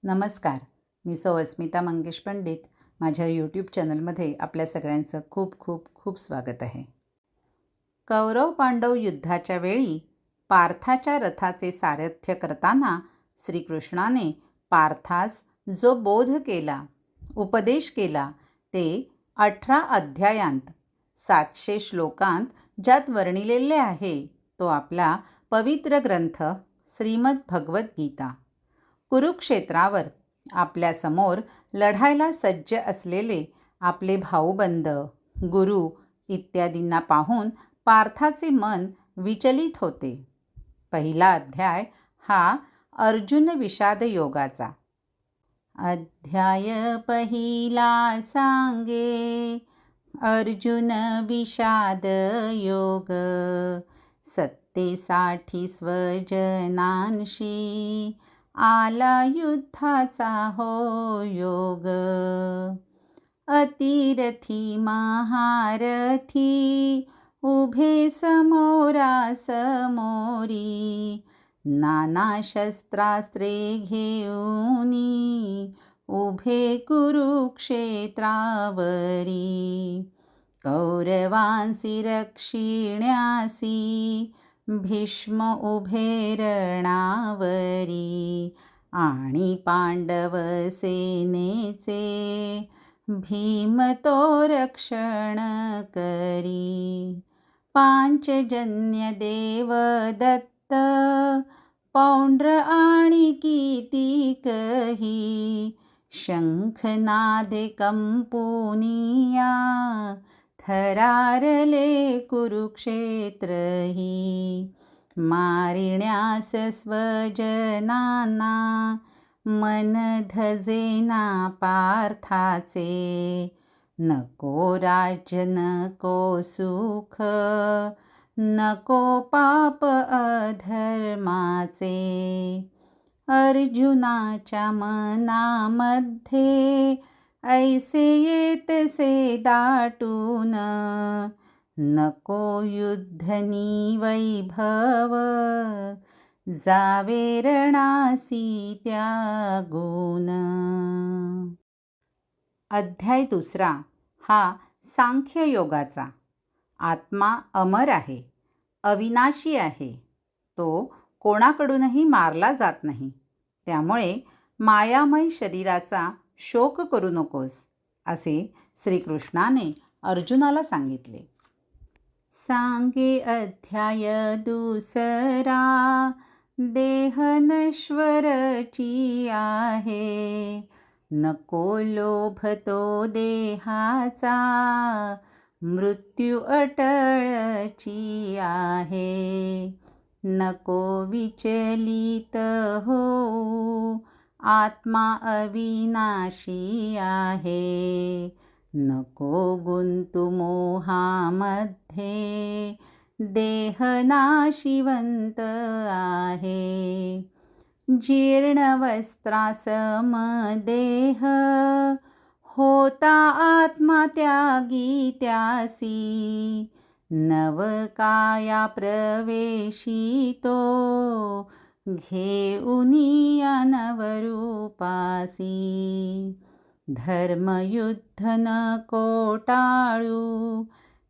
नमस्कार. मी अस्मिता मंगेश पंडित. माझ्या यूट्यूब चॅनलमध्ये आपल्या सगळ्यांचं खूप खूप खूप स्वागत आहे. कौरव पांडव युद्धाच्या वेळी पार्थाच्या रथाचे सारथ्य करताना श्रीकृष्णाने पार्थास जो बोध केला, उपदेश केला ते 18 अध्यायांत 700 श्लोकांत ज्यात वर्णिलेले आहे तो आपला पवित्र ग्रंथ श्रीमद भगवद्गीता. कुरुक्षेत्रावर आपल्यासमोर लढायला सज्ज असलेले आपले भाऊबंद, गुरु इत्यादींना पाहून पार्थाचे मन विचलित होते. पहिला अध्याय हा अर्जुन विषाद योगाचा. अध्याय पहिला सांगे अर्जुन विषाद योग. सत्तेसाठी स्वजनांशी आला युद्धाचा हो योग. अतिरथी महारथी उभे समोरा समोरी. नाना शस्त्रास्त्रे घेऊनी उभे कुरुक्षेत्रावरी. कौरवांसी रक्षिण्यासी भीष्म उभे रणावरी. आणि पांडव सेनेचे भीम तो रक्षण करी. पांचजन्य देवदत्त पौंड्र आणि कीतिकही. शंखनादे कंपुनिया थरारले कुरुक्षेत्रही. मारिण्यास स्वजनांना मन धजेना पार्थाचे. नको राज्य नको सुख नको पाप अधर्माचे. अर्जुनाच्या मनामध्ये ऐसे येतसे दाटून. नको युद्धनी वैभव जावे रणासी त्यागून. अध्याय दुसरा हा सांख्य योगाचा. आत्मा अमर आहे, अविनाशी आहे. तो कोणाकडूनही मारला जात नाही. त्यामुळे मायामय शरीराचा शोक करू नकोस, असे श्रीकृष्णाने अर्जुनाला सांगितले. सांगे अध्याय दुसरा देह नश्वरची आहे. नको लोभ तो देहाचा मृत्यू अटळची आहे. नको विचलित होऊ आत्मा अविनाशी आहे. नको गुंतू मोहामध्ये देह नाशिवंत आहे. जीर्ण वस्त्रासम देह होता आत्मा त्यागी त्यासी. नवकाया प्रवेशितो घेऊनिया नवरूपासी. धर्मयुद्ध नको टाळू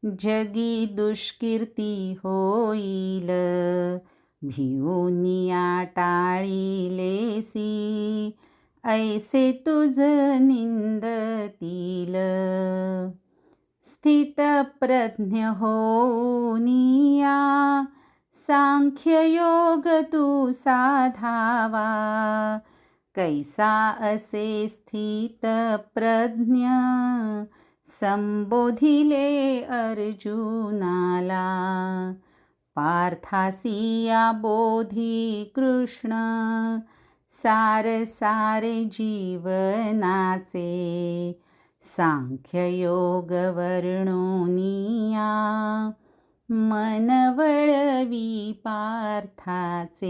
जगी दुष्कीर्ती होईल. भिऊनिया टाळिलेसी ऐसे तुझ निंदतील. स्थितप्रज्ञ होऊनिया सांख्ययोग तू साधावा. कैसा असे स्थितप्रज्ञ संबोधिले अर्जुनाला. पार्थासिया बोधी कृष्ण सार सारे जीवनाचे. सांख्ययोग वर्णोनिया मन वळवी पार्थाचे.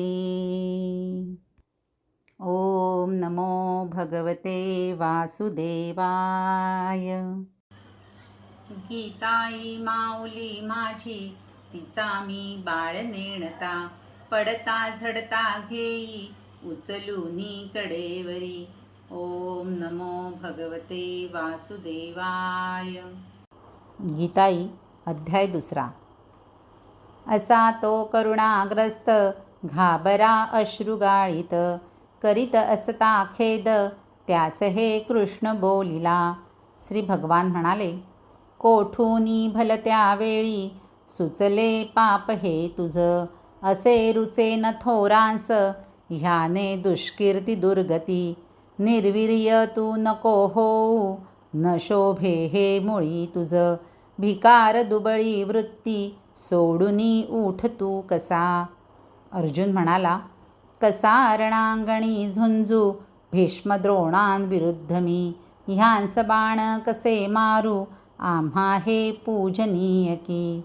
ओम नमो भगवते वासुदेवाय. गीताई माऊली माझी तिचा मी बाळ नेणता. पडता झडता घेई उचलूनी कडेवरी. ओम नमो भगवते वासुदेवाय. गीताई अध्याय 2. असा तो करुणाग्रस्त घाबरा अश्रुगाळीत, करीत असता खेद त्यास हे कृष्ण बोलिला. श्री भगवान म्हणाले, कोठूनी भलत्या वेळी सुचले पाप हे तुझ, असे रुचे न थोरांस ह्याने दुष्कीर्ती दुर्गती. निर्वीर्य तू नको होऊ, न शोभे हे मुळी तुझ. भिकार दुबळी वृत्ती सोडूनी उठ तू कसा. अर्जुन म्हणाला, कसा रणांगणी झुंजू भीष्मद्रोणांविरुद्ध मी. ह्यांस बाण कसे मारू आम्हा हे पूजनीय की.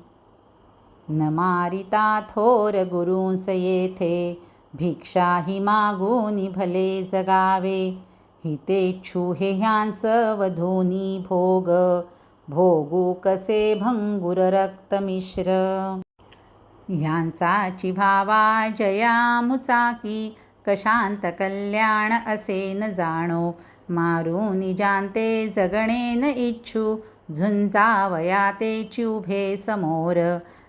न मारिता थोर गुरूंस येथे, भिक्षा ही मागूनी भले जगावे. हितेच्छू हे ह्यांस वधूनी भोग, भोगू कसे भंगुर रक्तमिश्र. ह्यांचा चिभावा जया मुचाकी, कशांत कल्याण असे न जाणो. मारून जाणते जगणे न इच्छू, झुंजावया तेची उभे समोर.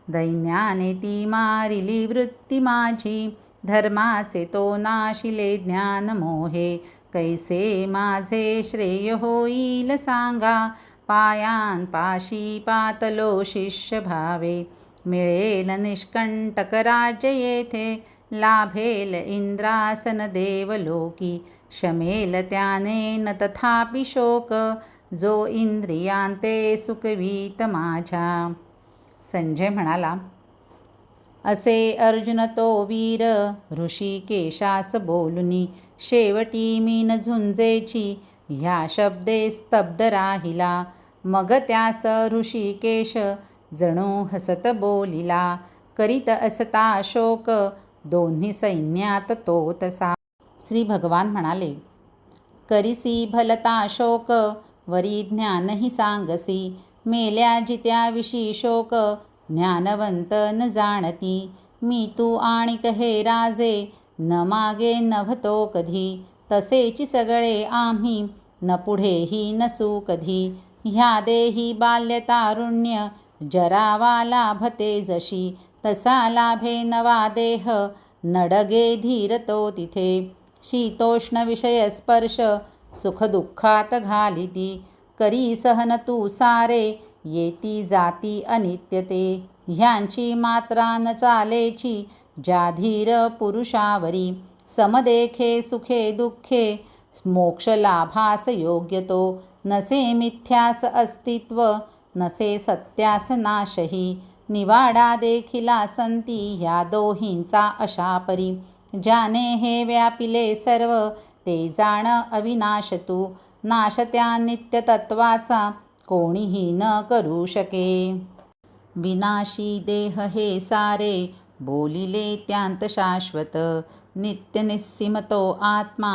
दैन्याने ती मारिली वृत्ती माझी, धर्माचे तो नाशिले ज्ञान मोहे. कैसे माझे श्रेय होईल सांगा, पायांपाशी पातलो शिष्य भावे. मिळेल निष्कंटक राज्य येथे, लाभेल इंद्रासन देवलोकी. शमेल त्याने न तथापि शोक, जो इंद्रियांते सुखवीत माझ्या. संजय म्हणाला, असे अर्जुन तो वीर ऋषिकेशास बोलुनी. शेवटी मीन झुंजेची ह्या शब्दे स्तब्ध राहिला. मग त्यास ऋषिकेश जणू हसत बोलिला, करीत असता शोक दोन्ही सैन्यात तो तसा. श्री भगवान म्हणाले, करिसी भलता शोक वरी ज्ञानही सांगसी. मेल्या जित्याविषयी शोक ज्ञानवंत न जाणती. मी तू आणि कहे राजे न मागे नभतो कधी. तसेची सगळे आम्ही न पुढेही नसू कधी. ह्या देही बाल्यतारुण्य जरावा लाभते जशी. तसा लाभे नवा देह नडगे धीर तो तिथे. शीतोष्ण विषय स्पर्श सुखदुःखात घालिती. करी सहन तू सारे येती जाती अनित्यते. ह्यांची मात्रा न चालेची ज्या धीर पुरुषावरी. समदेखे सुखे दुःखे मोक्ष लाभास योग्य तो. नसे मिथ्यास अस्तित्व नसे सत्यास नाशही. निवाडा देखिला संती ह्या दोहींचा अशा परी. ज्याने हे व्यापिले सर्व ते जाण अविनाश तू. नाश त्या नित्यतत्वाचा कोणीही न करू शके. विनाशी देह हे सारे बोलिले त्यांत शाश्वत. नित्य निस्सीम तो आत्मा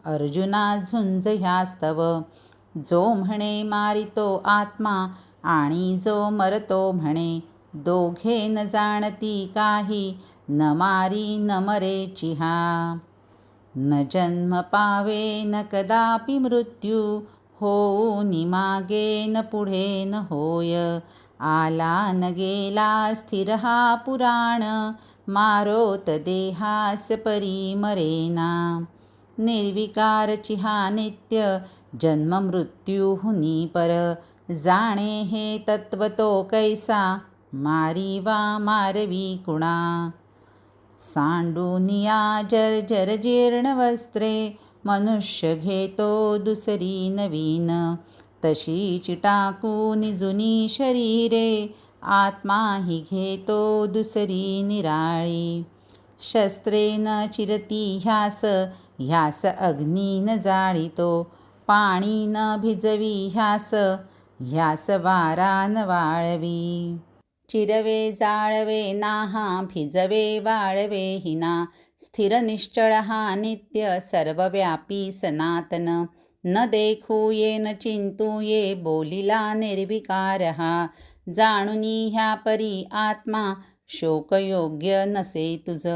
अर्जुना झुंज ह्यास्तव. जो म्हणे मारितो आत्मा आणि जो मरतो म्हणे. दोघे न जाणती काही न मारी न मरे चिहा. न जन्म पावे न कदापि मृत्यू, होऊनी मागे न पुढे न होय. आला न गेला स्थिर हा पुराण, मारोत देहास परी मरेना. निर्विकार चिहा नित्य जन्म मृत्युहुनी पर. जाणे हे तत्व तो कैसा मारी वा मारवी कुणा. सांडूनिया जर्जर जीर्ण वस्त्रे मनुष्य घेतो दुसरी नवीन. तशी टाकून जुनी शरीरे आत्मा ही घेतो दुसरी निराळी. शस्त्रे न चिरती ह्यास ह्यास अग्नी न जाळीतो. पाणी न भिजवी ह्यास ह्यास वारा न वाळवी. चिरवे जाळवे नाहा भिजवे वाळवे हिना. स्थिर निश्चळ हा नित्य सर्वव्यापी सनातन. न देखू ये न चिंतू ये बोलिला निर्विकार हा. जाणुनी ह्या परी आत्मा शोकयोग्य नसे तुझ.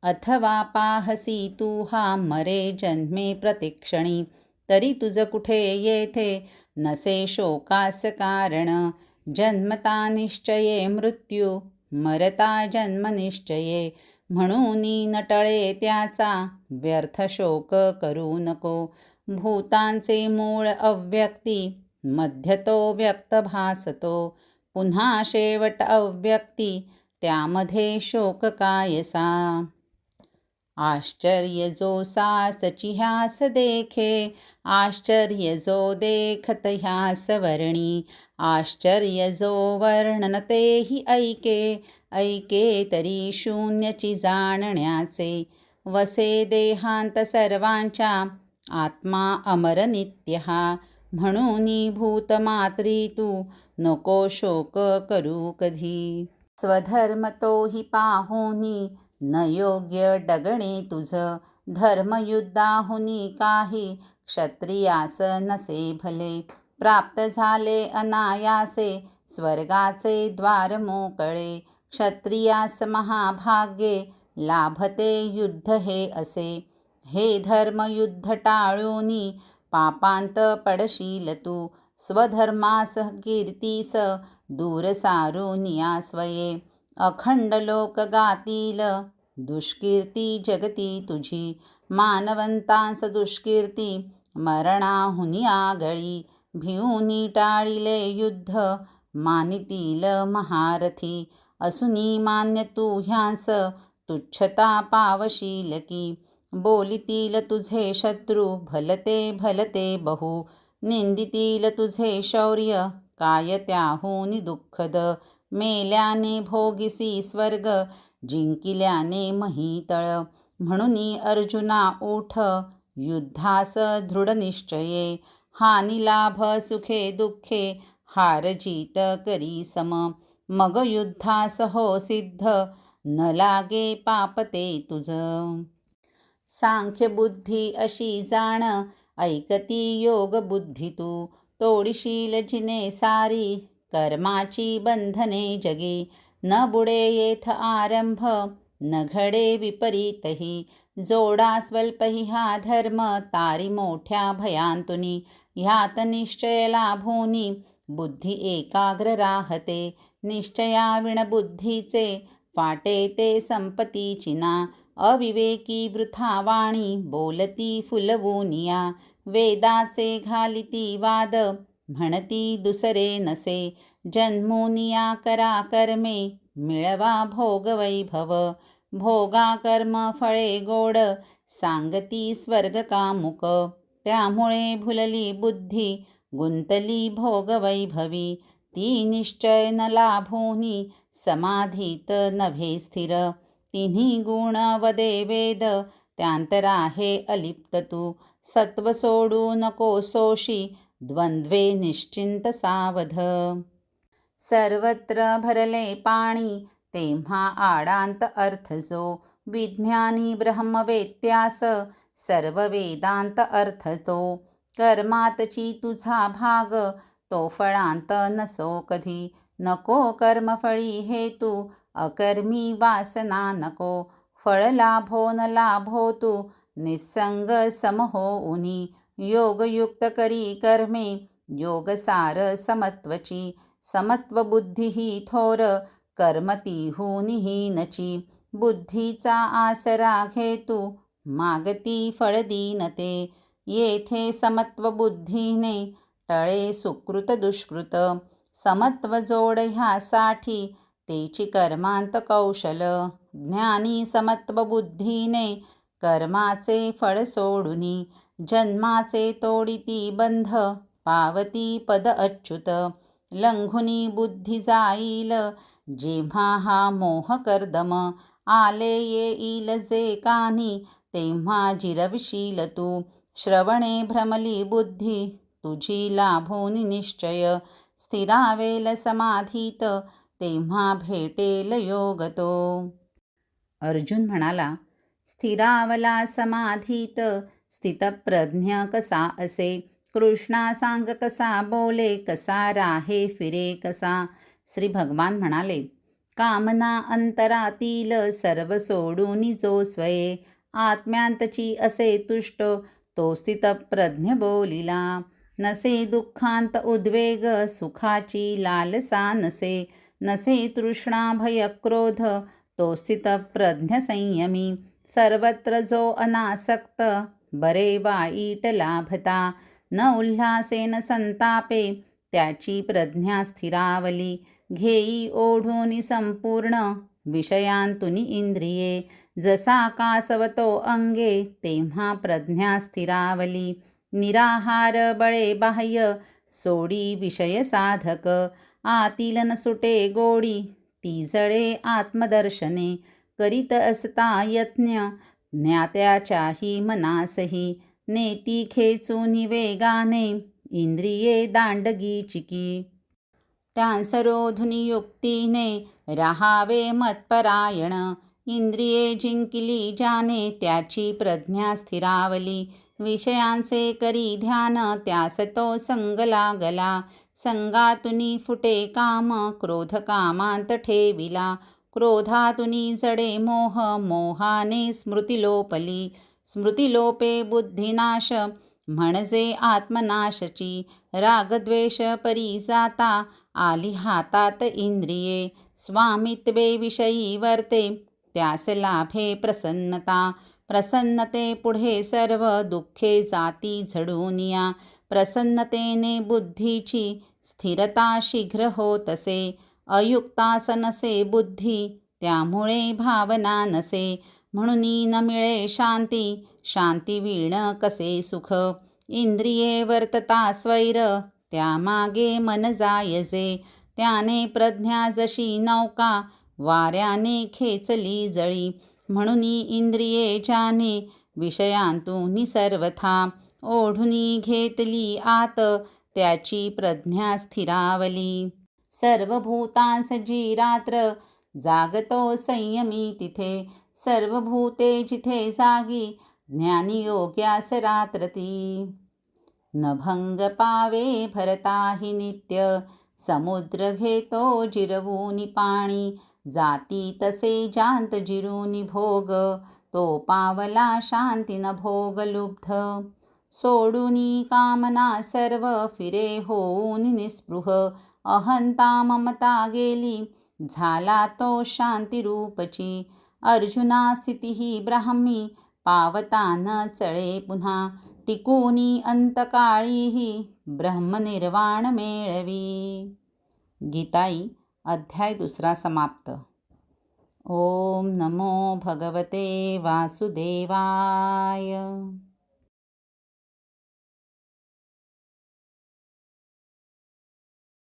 अथवा पाहसी तू हा मरे जन्मे प्रतिक्षणी, तरी तुझ कुठे येथे नसे शोकास कारण. जन्मता निश्चये मृत्यू, मरता जन्म निश्चये, म्हणून न टळे त्याचा व्यर्थ शोक करू नको. भूतांचे मूळ अव्यक्ती, मध्य तो व्यक्त भासतो, पुन्हा शेवट अव्यक्ती, त्यामध्ये शोक कायसा. आश्चर्य जो सास चिह्यास देखे, आश्चर्य जो देखत ह्यास वर्णी, आश्चर्य जो वर्णनतेही ऐके, ऐके तरी शून्यची जाणण्याचे. वसे देहांत सर्वांच्या, आत्मा अमर नित्य हा, म्हणून भूतमात्री तू नको शोक करू कधी. स्वधर्म तोही पाहुनी न योग्य डगणे तुझ, धर्मयुद्धाहुनी काही क्षत्रियास नसे भले. प्राप्त झाले अनायासे स्वर्गाचे द्वार मोकळे, क्षत्रियास महाभाग्ये लाभते युद्ध हे असे. हे धर्मयुद्ध टाळूनी पापांत पडशील तू, स्वधर्मास कीर्तीस दूर सारुनिया स्वये. अखंड लोक गातील दुष्कीर्ती जगती तुझी, मानवंतांस दुष्कीर्ती मरणाहुनी आगळी. भिऊनी टाळिले युद्ध मानितील महारथी, असुनी मान्य तू ह्यांस तुच्छता पावशील की. बोलितील तुझे शत्रू भलते भलते बहु, निंदितील तुझे शौर्य काय त्याहुनी दुःखद. मेल्याने भोगिसी स्वर्ग, जिंकिल्याने महीतळ, म्हणून अर्जुना उठ युद्धास दृढ निश्चये. हानी लाभ सुखे दुःखे हार जीत करी सम, मग युद्धास हो सिद्ध न लागे पाप ते तुझ. सांख्य बुद्धी अशी जाण, ऐकती योग बुद्धी तू, तोडशील जिने सारी कर्माची बंधने जगी. न बुडे येथ आरंभ, न घडे विपरीतही, जोडा स्वल्पही हा धर्म तारी मोठ्या भयांतुनी. ह्यात निश्चय लाभोनी बुद्धी एकाग्र राहते, निश्चयाविण बुद्धीचे फाटे ते संपत्तीची ना. अविवेकी वृथा वाणी बोलती फुलवूनिया, वेदाचे घालिती वाद म्हणती दुसरे नसे. जन्मोनिया करा कर्मे मिळवा भोगवैभव, भोगा कर्म फळे गोड सांगती स्वर्ग कामुक. त्यामुळे भुलली बुद्धी गुंतली भोगवैभवी, ती निश्चय न लाभोनी समाधीत नभे स्थिर. तिन्ही गुण वदे वेद त्यांतराहे अलिप्त तू, सत्व सोडू नको सोशी द्वंद्वे निश्चिंत सावध. सर्वत्र भरले पाणी तेव्हा आडांत अर्थ जो, विज्ञानी ब्रह्मवेत्यास सर्व वेदांत अर्थ तो. कर्मातची तुझा भाग तो फळांत नसो कधी, नको कर्मफळी हेतू अकर्मी वासना नको. फळ लाभो न लाभो तू निस्संग सम होऊनी, योगयुक्त करी कर्मे योगसार समत्वची. समत्व बुद्धी ही थोर कर्म तिहुनी हीनची, बुद्धीचा आसरा घेतू मागती फळ दीनते. येथे समत्व बुद्धीने टळे सुकृत दुष्कृत, समत्व जोड ह्यासाठी तेची कर्मांत कौशल. ज्ञानी समत्व बुद्धीने कर्माचे फळ सोडुनी, जन्माचे तोडिती बंध पावती पद अच्युत. लंघुनी बुद्धी जाईल जेव्हा हा मोह कर्दम, आले येईल जे कानी तेव्हा जिरवशील तू. श्रवणे भ्रमली बुद्धी तुझी लाभोनी निश्चय, स्थिरावेल समाधीत तेव्हा भेटेल योग तो. अर्जुन म्हणाला, स्थिरावला समाधीत स्थितप्रज्ञ कसा असे. कृष्णा सांग कसा बोले, कसा राहे फिरे कसा. श्री भगवान म्हणाले, कामना अंतरातील सर्व सोडून जो स्वये, आत्म्यांतची असे तुष्ट तो स्थितप्रज्ञ बोलिला. नसे दुःखांत उद्वेग सुखाची लालसा नसे, नसे तृष्णा भय क्रोध तो स्थितप्रज्ञ संयमी. सर्वत्र जो अनासक्त बरे वाईट लाभता, न उल्हासे न संतापे त्याची प्रज्ञा स्थिरावली. घेई ओढून संपूर्ण विषयांतुनी इंद्रिये, जसा कासवतो अंगे तेव्हा प्रज्ञा स्थिरावली. निराहार बळे बाह्य सोडी विषय साधक, आतील न सुटे गोडी ती जळे आत्मदर्शने. करीत असता यज्ञ ज्ञात्याच्याही मनासही, नेती खेचून वेगाने इंद्रिये दांडगीचिकी. त्यांसरोधुनी युक्तीने राहावे मतपरायण, इंद्रिये जिंकिली ज्याने त्याची प्रज्ञा स्थिरावली. विषयांचे करी ध्यान त्यास तो संग लागला, संगातुनी फुटे काम क्रोध कामांत ठेविला. क्रोधातुनी जडे मोह मोहाने स्मृती लोपली, स्मृतिलोपे बुद्धिनाश म्हणजे आत्मनाशची. रागद्वेष परी जाता आली हातात इंद्रिये, स्वामित्वे विषयी वर्ते त्यास लाभे प्रसन्नता. प्रसन्नते पुढे सर्व दुःखे जाती झडूनिया, प्रसन्नतेने बुद्धीची स्थिरता शीघ्र होतसे. अयुक्तास नसे बुद्धी त्यामुळे भावना नसे, म्हणून न मिळे शांती, शांती वीण कसे सुख. इंद्रिये वर्तता स्वैर त्यामागे मन जायजे, त्याने प्रज्ञा जशी नौका वाऱ्याने खेचली जळी. म्हणून इंद्रिये ज्याने विषयांतून सर्वथा, ओढुनी घेतली आत त्याची प्रज्ञा स्थिरावली. सर्व भूतांस जी रात्र जागतो संयमी तिथे, सर्व भूते जिथे जागी ज्ञानी योग्यास रात्र ती. न भंग पावे भरताहि नित्य, समुद्र घेतो जिरवूनि पाणी. जाती तसे जांत जिरूनि भोग, तो पावला शांती न भोग लुब्ध. सोडूनि कामना सर्व फिरे होऊन निस्पृह, अहंता ममता गेली झाला तो शांतिरूपची. अर्जुना स्थिती ही ब्राह्मी पावता न चळे पुन्हा, टिकूनी अंतकाळीही ब्रह्मनिर्वाण मेळवी. गीताई अध्याय 2 समाप्त. ओम नमो भगवते वासुदेवाय.